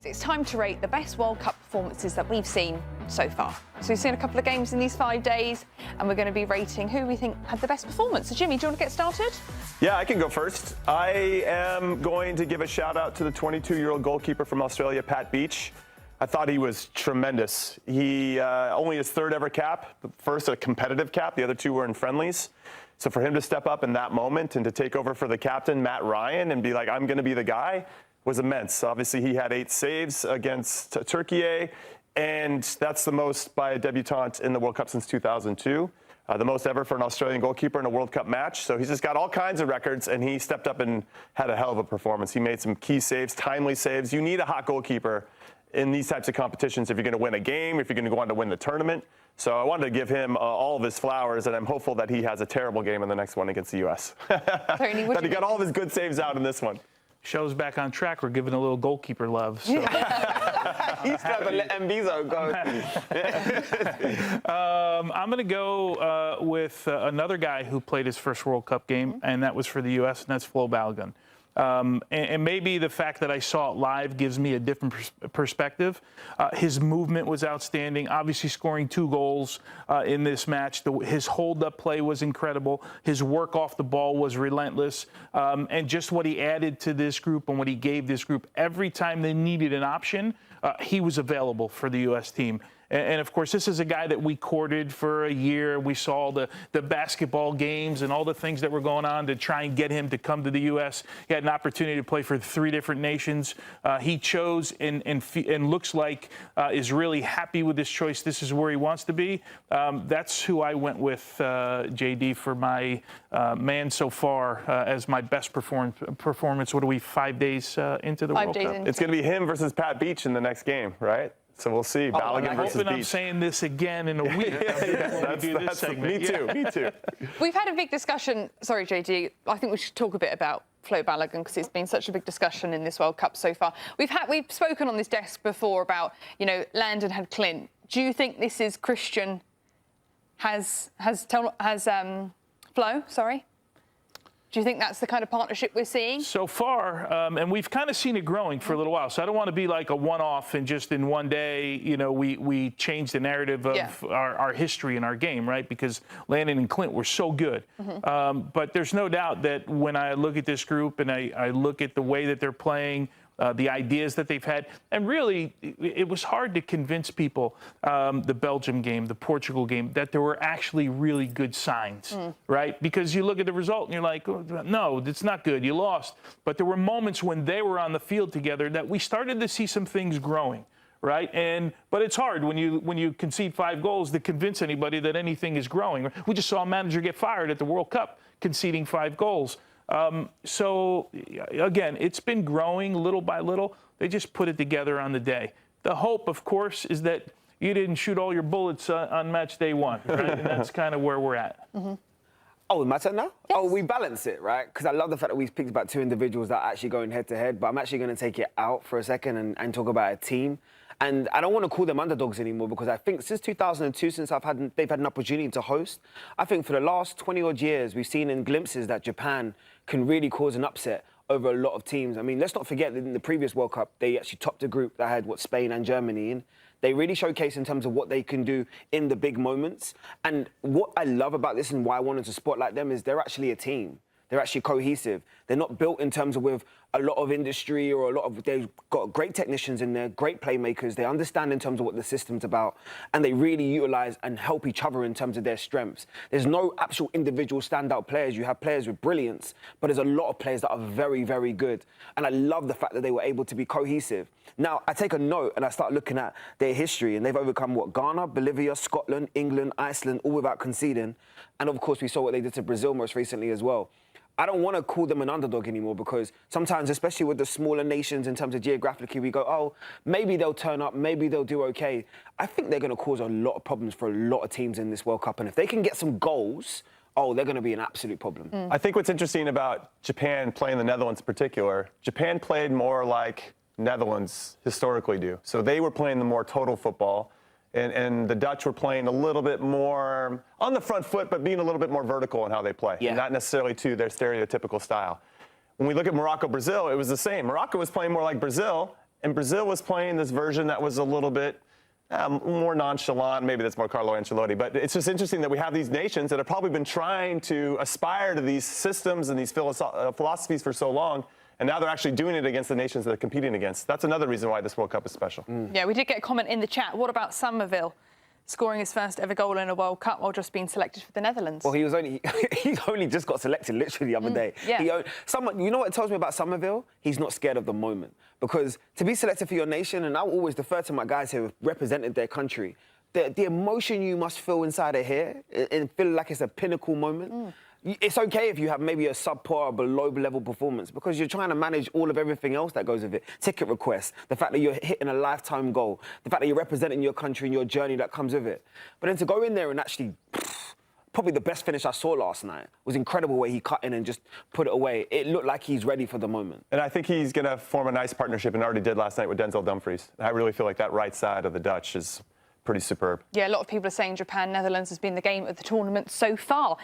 It's time to rate the best World Cup performances that we've seen so far. So we've seen a couple of games in these 5 days, and we're going to be rating who we think had the best performance. So Jimmy, do you want to get started? Yeah, I can go first. I am going to give a shout out to the 22-year-old goalkeeper from Australia, Pat Beach. I thought he was tremendous. He only his third ever cap, the first a competitive cap, the other two were in friendlies. So for him to step up in that moment and to take over for the captain, Matt Ryan, and be like, I'm going to be the guy, was immense. Obviously, he had 8 saves against Turkey, and that's the most by a debutant in the World Cup since 2002. The most ever for an Australian goalkeeper in a World Cup match. So he's just got all kinds of records, and he stepped up and had a hell of a performance. He made some key saves, timely saves. You need a hot goalkeeper in these types of competitions if you're going to win a game, if you're going to go on to win the tournament. So I wanted to give him all of his flowers, and I'm hopeful that he has a terrible game in the next one against the U.S. Tony, that he got all of his good saves out in this one. Show's back on track. We're giving a little goalkeeper love. So. He's trying to let Mbizo go. I'm going to go with another guy who played his first World Cup game, and that was for the U.S., and that's Flo Balogun. And maybe the fact that I saw it live gives me a different perspective. His movement was outstanding, obviously scoring 2 goals in this match. His hold-up play was incredible. His work off the ball was relentless. And just what he added to this group and what he gave this group, every time they needed an option, he was available for the U.S. team. And, of course, this is a guy that we courted for a year. We saw the basketball games and all the things that were going on to try and get him to come to the U.S. He had an opportunity to play for 3 different nations. He chose and looks like is really happy with this choice. This is where he wants to be. That's who I went with, JD, for my man so far as my best performance. What are we, 5 days into the World Cup? It's going to be him versus Pat Beach in the next game, right? So we'll see. Balogun versus Beach. I'm saying this again in a week. Me too. We've had a big discussion. Sorry, JD. I think we should talk a bit about Flo Balogun because it's been such a big discussion in this World Cup so far. We've spoken on this desk before about, Landon had Clint. Do you think this is Christian has Flo? Sorry. Do you think that's the kind of partnership we're seeing? So far, and we've kind of seen it growing for a little while. So I don't want to be like a one-off and just in one day, we change the narrative of our history and our game, right? Because Landon and Clint were so good. But there's no doubt that when I look at this group and I look at the way that they're playing, the ideas that they've had. And really, it was hard to convince people, the Belgium game, the Portugal game, that there were actually really good signs, right? Because you look at the result and you're like, oh, no, it's not good. You lost. But there were moments when they were on the field together that we started to see some things growing. Right, but it's hard when you concede 5 goals to convince anybody that anything is growing. We just saw a manager get fired at the World Cup conceding 5 goals. So, again, it's been growing little by little. They just put it together on the day. The hope, of course, is that you didn't shoot all your bullets on match day 1, right? And that's kind of where we're at. Oh, my turn now? Yes. Oh, we balance it, right? Because I love the fact that we picked about 2 individuals that are actually going head-to-head, but I'm actually going to take it out for a second and talk about a team. And I don't want to call them underdogs anymore because I think since 2002, since they've had an opportunity to host, I think for the last 20-odd years, we've seen in glimpses that Japan can really cause an upset over a lot of teams. I mean, let's not forget that in the previous World Cup, they actually topped a group that had, Spain and Germany in. They really showcase in terms of what they can do in the big moments. And what I love about this and why I wanted to spotlight them is they're actually a team. They're actually cohesive. They're not built in terms of with a lot of industry or they've got great technicians in there, great playmakers. They understand in terms of what the system's about, and they really utilize and help each other in terms of their strengths. There's no actual individual standout players. You have players with brilliance, but there's a lot of players that are very, very good. And I love the fact that they were able to be cohesive. Now, I take a note and I start looking at their history, and they've overcome, Ghana, Bolivia, Scotland, England, Iceland, all without conceding. And, of course, we saw what they did to Brazil most recently as well. I don't want to call them an underdog anymore because sometimes, especially with the smaller nations in terms of geographically, we go, oh, maybe they'll turn up, maybe they'll do okay. I think they're going to cause a lot of problems for a lot of teams in this World Cup. And if they can get some goals, they're going to be an absolute problem. I think what's interesting about Japan playing the Netherlands in particular, Japan played more like Netherlands historically do. So they were playing the more total football. And the Dutch were playing a little bit more on the front foot, but being a little bit more vertical in how they play, not necessarily to their stereotypical style. When we look at Morocco-Brazil, it was the same. Morocco was playing more like Brazil, And Brazil was playing this version that was a little bit more nonchalant. Maybe that's more Carlo Ancelotti. But it's just interesting that we have these nations that have probably been trying to aspire to these systems and these philosophies for so long. And now they're actually doing it against the nations that they're competing against. That's another reason why this World Cup is special. Yeah, we did get a comment in the chat. What about Somerville scoring his first ever goal in a World Cup while just being selected for the Netherlands? Well, he's only just got selected literally the other day. Yeah. You know what it tells me about Somerville? He's not scared of the moment. Because to be selected for your nation, and I will always defer to my guys who have represented their country, the emotion you must feel inside of here and feel like it's a pinnacle moment. It's okay if you have maybe a subpar or below level performance because you're trying to manage all of everything else that goes with it. Ticket requests, the fact that you're hitting a lifetime goal, the fact that you're representing your country and your journey that comes with it. But then to go in there and actually, probably the best finish I saw last night was incredible where he cut in and just put it away. It looked like he's ready for the moment. And I think he's going to form a nice partnership and already did last night with Denzel Dumfries. I really feel like that right side of the Dutch is pretty superb. Yeah, a lot of people are saying Japan-Netherlands has been the game of the tournament so far.